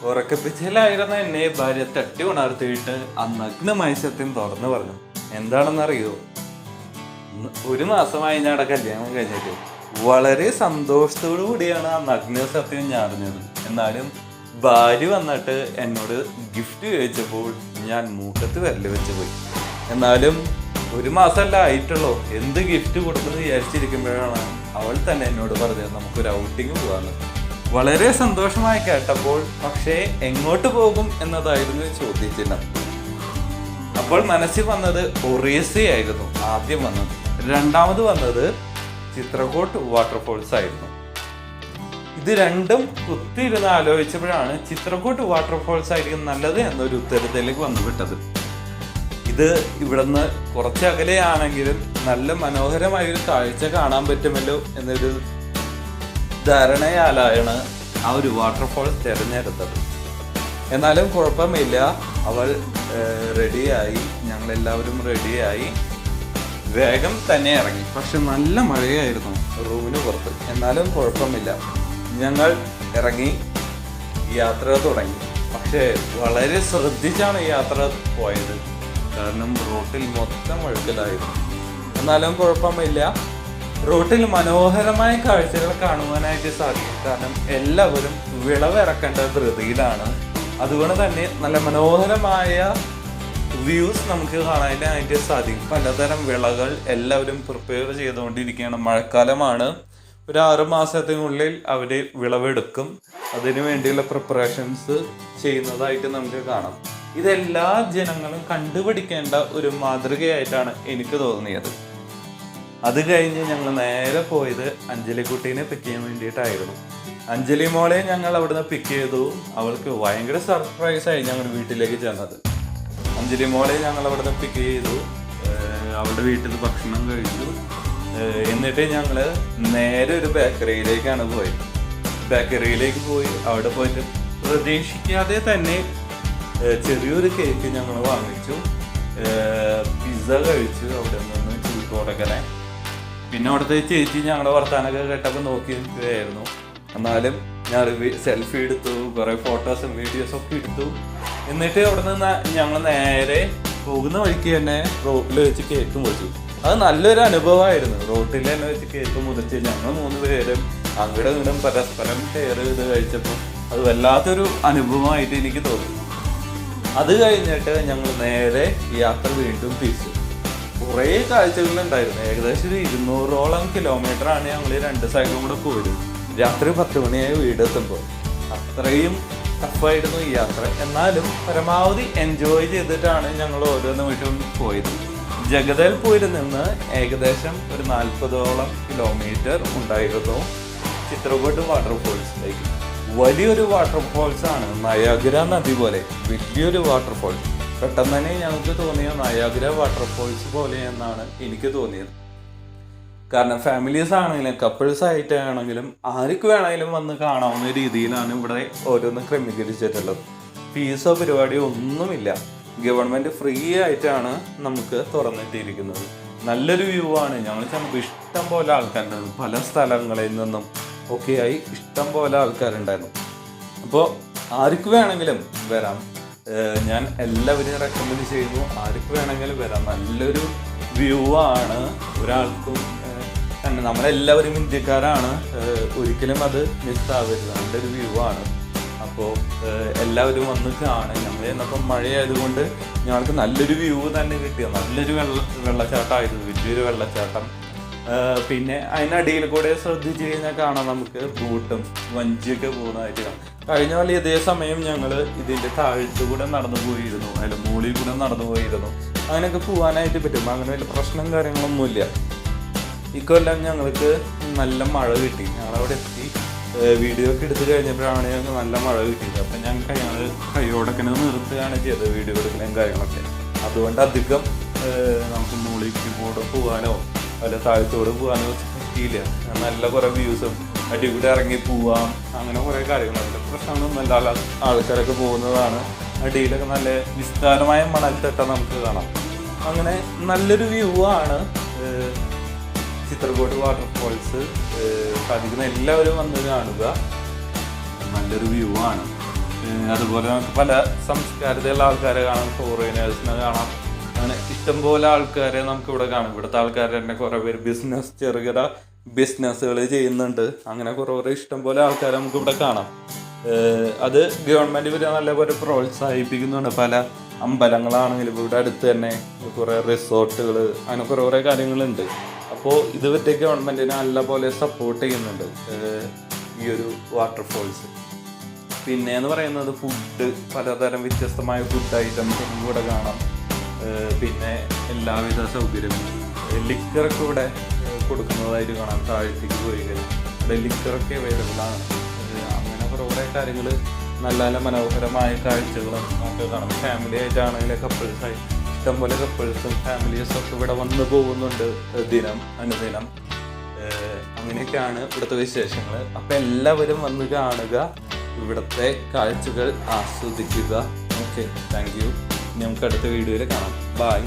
ഉറക്കപ്പിച്ചിലായിരുന്ന എന്നെ ഭാര്യ തട്ടി ഉണർത്തിയിട്ട് ആ നഗ്നമായ സത്യം തുറന്നു പറഞ്ഞു. എന്താണെന്നറിയോ? 1 മാസമായി ഞാൻ കല്യാണം കഴിഞ്ഞിട്ട് വളരെ സന്തോഷത്തോടു കൂടിയാണ് ആ നഗ്ന സത്യം ഞാൻ അറിഞ്ഞത്. എന്നാലും ഭാര്യ വന്നിട്ട് എന്നോട് ഗിഫ്റ്റ് ചോദിച്ചപ്പോൾ ഞാൻ മൂക്കത്ത് വിരല് വെച്ച് പോയി. എന്നാലും 1 മാസമല്ല ആയിട്ടുള്ളൂ. എന്ത് ഗിഫ്റ്റ് കൊടുക്കുന്നത് വിചാരിച്ചിരിക്കുമ്പോഴാണ് അവൾ തന്നെ എന്നോട് പറഞ്ഞത് നമുക്കൊരു ഔട്ടിങ് പോകാമെന്ന്. വളരെ സന്തോഷമായി കേട്ടപ്പോൾ, പക്ഷേ എങ്ങോട്ട് പോകും എന്നതായിരുന്നു ചോദ്യചിഹ്നം. അപ്പോൾ മനസ്സിൽ വന്നത് ഒറീസയായിരുന്നു ആദ്യം വന്നത്. രണ്ടാമത് വന്നത് ചിത്രകൂട്ട് വാട്ടർഫോൾസ് ആയിരുന്നു. ഇത് രണ്ടും കുത്തിയിരുന്ന് ആലോചിച്ചപ്പോഴാണ് ചിത്രകൂട്ട് വാട്ടർഫോൾസ് ആയിരിക്കും നല്ലത് എന്നൊരു ഉത്തരത്തിലേക്ക് വന്നു വിട്ടത്. ഇത് ഇവിടുന്ന് കുറച്ച് അകലെയാണെങ്കിലും നല്ല മനോഹരമായൊരു കാഴ്ച കാണാൻ പറ്റുമല്ലോ എന്നൊരു ധാരണയാലാണ് ആ ഒരു വാട്ടർഫോൾസ് തിരഞ്ഞെടുത്തത്. എന്നാലും കുഴപ്പമില്ല, അവൾ റെഡിയായി, ഞങ്ങളെല്ലാവരും റെഡിയായി വേഗം തന്നെ ഇറങ്ങി. പക്ഷെ നല്ല മഴയായിരുന്നു റൂമിന് പുറത്ത്. എന്നാലും കുഴപ്പമില്ല, ഞങ്ങൾ ഇറങ്ങി യാത്ര തുടങ്ങി. പക്ഷേ വളരെ ശ്രദ്ധിച്ചാണ് യാത്ര പോയത്, കാരണം റോട്ടിൽ മൊത്തം ഒഴുക്കലായിരുന്നു. എന്നാലും കുഴപ്പമില്ല, റോട്ടിൽ മനോഹരമായ കാഴ്ചകൾ കാണുവാനായിട്ട് സാധിക്കും. കാരണം എല്ലാവരും വിളവിറക്കേണ്ട ധൃതിയിലാണ്. അതുകൊണ്ട് തന്നെ നല്ല മനോഹരമായ വ്യൂസ് നമുക്ക് കാണാനായിട്ട് സാധിക്കും. പലതരം വിളകൾ എല്ലാവരും പ്രിപ്പയർ ചെയ്തുകൊണ്ടിരിക്കുകയാണ്. മഴക്കാലമാണ്. ഒരു 6 മാസത്തിനുള്ളിൽ അവർ വിളവെടുക്കും. അതിനു വേണ്ടിയുള്ള പ്രിപ്പറേഷൻസ് ചെയ്യുന്നതായിട്ട് നമുക്ക് കാണാം. ഇതെല്ലാ ജനങ്ങളും കണ്ടുപിടിക്കേണ്ട ഒരു മാതൃകയായിട്ടാണ് എനിക്ക് തോന്നിയത്. അത് കഴിഞ്ഞ് ഞങ്ങൾ നേരെ പോയത് അഞ്ജലിക്കുട്ടീനെ പിക്ക് ചെയ്യാൻ വേണ്ടിയിട്ടായിരുന്നു. അഞ്ജലി മോളെ ഞങ്ങൾ അവിടുന്ന് പിക്ക് ചെയ്തു. അവൾക്ക് ഭയങ്കര സർപ്രൈസായി ഞങ്ങൾ വീട്ടിലേക്ക് ചെന്നത്. അഞ്ജലി മോളെ ഞങ്ങൾ അവിടുന്ന് പിക്ക് ചെയ്തു. അവളുടെ വീട്ടിൽ നിന്ന് ഭക്ഷണം കഴിച്ചു. എന്നിട്ട് ഞങ്ങൾ നേരെ ഒരു ബേക്കറിയിലേക്കാണ് പോയത്. ബേക്കറിയിലേക്ക് പോയി അവിടെ പോയിട്ട് പ്രതീക്ഷിക്കാതെ തന്നെ ചെറിയൊരു കേക്ക് ഞങ്ങൾ വാങ്ങിച്ചു. പിസ്സ കഴിച്ചു അവിടെ നിന്ന് ചൂട്ടോടക്കനെ. പിന്നെ അവിടുത്തെ ചേച്ചി ഞങ്ങളുടെ വർത്താനൊക്കെ കേട്ടപ്പോൾ നോക്കി നിൽക്കുകയായിരുന്നു. എന്നാലും ഞാൻ സെൽഫി എടുത്തു, കുറേ ഫോട്ടോസും വീഡിയോസും ഒക്കെ എടുത്തു. എന്നിട്ട് അവിടെ നിന്ന് ഞങ്ങൾ നേരെ പോകുന്ന വഴിക്ക് തന്നെ റോട്ടിൽ വെച്ച് കേക്ക് മുറിച്ചു. അത് നല്ലൊരു അനുഭവമായിരുന്നു. റോട്ടിൽ തന്നെ വെച്ച് കേക്ക് മുറിച്ച് ഞങ്ങൾ 3 പേരും അങ്ങോട്ടും ഇങ്ങോട്ടും പരസ്പരം ഷെയർ ചെയ്ത് കഴിച്ചപ്പോൾ അത് വല്ലാത്തൊരു അനുഭവമായിട്ട് എനിക്ക് തോന്നി. അത് കഴിഞ്ഞിട്ട് ഞങ്ങൾ നേരെ യാത്ര വീണ്ടും തിരിച്ചു. കുറേ കാഴ്ചകളുണ്ടായിരുന്നു. ഏകദേശം ഒരു 200ഓളം കിലോമീറ്ററാണ് ഞങ്ങൾ 2 സൈഡിലും കൂടെ പോയത്. രാത്രി 10 മണിയായി വീടെത്തുമ്പോൾ. അത്രയും ടഫായിരുന്നു ഈ യാത്ര. എന്നാലും പരമാവധി എൻജോയ് ചെയ്തിട്ടാണ് ഞങ്ങൾ ഓരോ നിമിഷവും പോയത്. ജഗദൽപൂരിൽ നിന്ന് ഏകദേശം ഒരു 40ഓളം കിലോമീറ്റർ ഉണ്ടായിരുന്നു ചിത്രകൂട്ട് വാട്ടർഫോൾസിലേക്ക്. വലിയൊരു വാട്ടർഫോൾസ് ആണ്, നയാഗ്ര നദി പോലെ വലിയൊരു വാട്ടർഫോൾസ്. പെട്ടെന്ന് തന്നെ ഞങ്ങൾക്ക് തോന്നിയ നയാഗ്ര വാട്ടർഫോൾസ് പോലെ എന്നാണ് എനിക്ക് തോന്നിയത്. കാരണം ഫാമിലീസ് ആണെങ്കിലും കപ്പിൾസ് ആയിട്ടാണെങ്കിലും ആർക്ക് വേണമെങ്കിലും വന്ന് കാണാവുന്ന രീതിയിലാണ് ഇവിടെ ഓരോന്ന് ക്രമീകരിച്ചിട്ടുള്ളത്. ഫീസോ പരിപാടിയോ ഒന്നുമില്ല. ഗവൺമെൻറ് ഫ്രീ ആയിട്ടാണ് നമുക്ക് തുറന്നിട്ടിരിക്കുന്നത്. നല്ലൊരു വ്യൂ ആണ്. ഞങ്ങൾ ചെന്നപ്പോൾ ഇഷ്ടം പോലെ ആൾക്കാരുണ്ടായിരുന്നു. പല സ്ഥലങ്ങളിൽ നിന്നും ഒക്കെയായി ഇഷ്ടം പോലെ ആൾക്കാരുണ്ടായിരുന്നു. അപ്പോൾ ആർക്ക് വേണമെങ്കിലും വരാം. ഞാൻ എല്ലാവരും റെക്കമെൻഡ് ചെയ്യുന്നു. ആർക്ക് വേണമെങ്കിലും വരാം. നല്ലൊരു വ്യൂ ആണ്. ഒരാൾക്കും തന്നെ നമ്മളെല്ലാവരും ഇന്ത്യക്കാരാണ്. ഒരിക്കലും അത് മിസ്സാവരുത്. നല്ലൊരു വ്യൂ ആണ്. അപ്പോൾ എല്ലാവരും വന്ന് കാണും. നമ്മൾ ചെന്നപ്പം മഴയായതുകൊണ്ട് ഞങ്ങൾക്ക് നല്ലൊരു വ്യൂ തന്നെ കിട്ടിയ നല്ലൊരു വെള്ളച്ചാട്ടമായിരുന്നു. വലിയൊരു വെള്ളച്ചാട്ടം. പിന്നെ അതിനടിയിൽ കൂടെ ശ്രദ്ധിച്ച് കഴിഞ്ഞാൽ കാണാം നമുക്ക് ബോട്ടും വഞ്ചിയൊക്കെ പോകുന്നതായിട്ട് കാണാം. കഴിഞ്ഞ പോലെ ഇതേ സമയം ഞങ്ങൾ ഇതിൻ്റെ താഴത്തുകൂടെ നടന്നു പോയിരുന്നു, അതിൻ്റെ മുകളിൽ കൂടെ നടന്നു പോയിരുന്നു. അങ്ങനെയൊക്കെ പോകാനായിട്ട് പറ്റും. അങ്ങനെ വലിയ പ്രശ്നം കാര്യങ്ങളൊന്നുമില്ല. ഇക്കൊല്ലം ഞങ്ങൾക്ക് നല്ല മഴ കിട്ടി. ഞങ്ങളവിടെ എത്തി വീഡിയോ ഒക്കെ എടുത്ത് കഴിഞ്ഞപ്പോഴാണ് ഞങ്ങൾക്ക് നല്ല മഴ കിട്ടിയത്. അപ്പം ഞങ്ങൾ കൈയോടൊക്കെ നിർത്തുകയാണ് ചെയ്തത് വീഡിയോ എടുക്കലും കാര്യങ്ങളൊക്കെ. അതുകൊണ്ട് അധികം നമുക്ക് മുകളിലേക്ക് കൂടെ പോകാനോ അല്ല താഴത്തോട് പോകാനോ പറ്റിയില്ല. നല്ല കുറേ വ്യൂസും അടികൂടെ ഇറങ്ങി പോവാം, അങ്ങനെ കുറേ കാര്യങ്ങളുണ്ട്. പ്രശ്നമൊന്നും നല്ല ആൾക്കാരൊക്കെ പോകുന്നതാണ്. അടിയിലൊക്കെ നല്ല വിസ്താരമായ മണൽത്തട്ട നമുക്ക് കാണാം. അങ്ങനെ നല്ലൊരു വ്യൂ ആണ് ചിത്രകൂട്ട് വാട്ടർഫോൾസ്. സാധിക്കുന്ന എല്ലാവരും വന്ന് കാണുക. നല്ലൊരു വ്യൂ ആണ്. അതുപോലെ നമുക്ക് പല സംസ്കാരത്തിലുള്ള ആൾക്കാരെ കാണാം, ഫോറിനേഴ്സിനെ കാണാം. അങ്ങനെ ഇഷ്ടംപോലെ ആൾക്കാരെ നമുക്കിവിടെ കാണാം. ഇവിടുത്തെ ആൾക്കാർ തന്നെ കുറേ പേര് ചെറുകിട ബിസിനസ്സുകൾ ചെയ്യുന്നുണ്ട്. അങ്ങനെ കുറേ ഇഷ്ടംപോലെ ആൾക്കാരെ നമുക്കിവിടെ കാണാം. അത് ഗവൺമെൻറ് ഇവർ നല്ലപോലെ പ്രോത്സാഹിപ്പിക്കുന്നുണ്ട്. പല അമ്പലങ്ങളാണെങ്കിലും ഇവിടെ അടുത്ത് തന്നെ കുറേ റിസോർട്ടുകൾ, അങ്ങനെ കുറേ കാര്യങ്ങളുണ്ട്. അപ്പോൾ ഇത് പറ്റി ഗവൺമെൻറ്റിനെ നല്ലപോലെ സപ്പോർട്ട് ചെയ്യുന്നുണ്ട് ഈ ഒരു വാട്ടർഫോൾസ്. പിന്നെ എന്ന് പറയുന്നത് ഫുഡ്, പലതരം വ്യത്യസ്തമായ ഫുഡ് ഐറ്റംസ് നമുക്ക് ഇവിടെ കാണാം. പിന്നെ എല്ലാവിധ സൗകര്യങ്ങളും, ലിക്കറൊക്കെ ഇവിടെ കൊടുക്കുന്നതായിട്ട് കാണാം. താഴത്തേക്ക് പോയി കഴിഞ്ഞാൽ ഇവിടെ ലിക്കറൊക്കെ അവൈലബിൾ ആണ്. അങ്ങനെ കുറേ കാര്യങ്ങൾ, നല്ല നല്ല മനോഹരമായ കാഴ്ചകളും നമുക്ക് കാണാം. ഫാമിലി ആയിട്ടാണെങ്കിൽ കപ്പിൾസായി ഇഷ്ടംപോലെ കപ്പിൾസും ഫാമിലീസും ഒക്കെ ഇവിടെ വന്ന് പോകുന്നുണ്ട് അനുദിനം. അങ്ങനെയൊക്കെയാണ് ഇവിടുത്തെ വിശേഷങ്ങൾ. അപ്പം എല്ലാവരും വന്ന് കാണുക, ഇവിടുത്തെ കാഴ്ചകൾ ആസ്വദിക്കുക. Okay, thank you. നമുക്ക് അടുത്ത വീഡിയോയിൽ കാണാം. ബൈ.